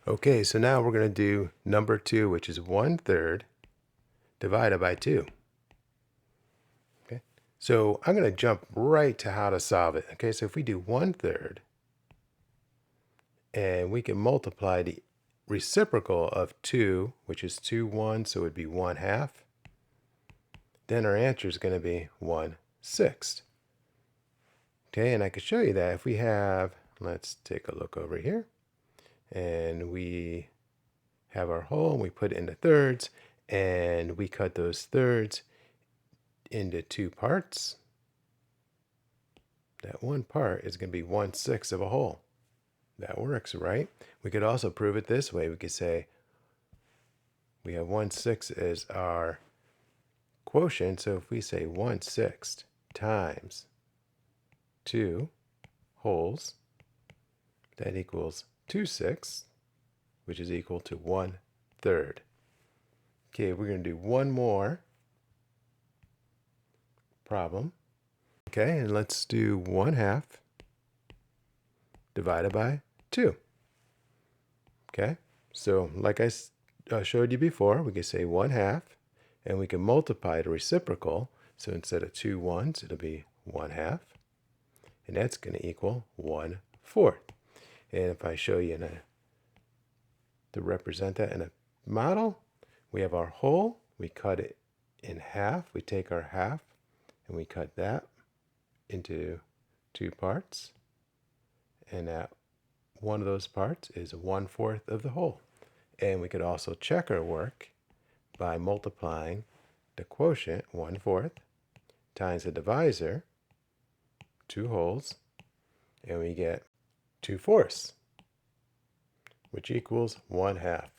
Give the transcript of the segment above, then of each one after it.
Okay, so now we're going to do number 2, which is 1/3 divided by 2. Okay, so I'm going to jump right to how to solve it. Okay, so if we do 1/3 and we can multiply the reciprocal of 2, which is 2 1, so it would be 1/2, then our answer is going to be 1/6. Okay, and I could show you that if we have, let's take a look over here, and we have our whole, and we put it into thirds, and we cut those thirds into 2 parts. That one part is going to be 1/6 of a whole. That works, right? We could also prove it this way. We could say we have 1/6 as our quotient. So if we say 1/6 times 2 wholes, that equals 2/6, which is equal to 1/3. Okay, we're going to do one more problem. Okay, and let's do 1/2 divided by 2. Okay, so like I showed you before, we can say 1/2, and we can multiply the reciprocal. So instead of 2 1s, it'll be 1/2, and that's going to equal 1/4. And if I show you to represent that in a model, we have our whole, we cut it in half, we take our half, and we cut that into 2 parts, and that one of those parts is 1/4 of the whole. And we could also check our work by multiplying the quotient, 1/4, times the divisor, 2 wholes, and we get 2/4, which equals 1/2,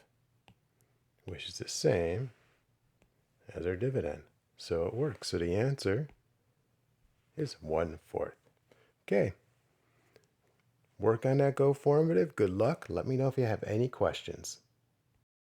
which is the same as our dividend. So it works. So the answer is 1/4. Okay. Work on that Go formative. Good luck. Let me know if you have any questions.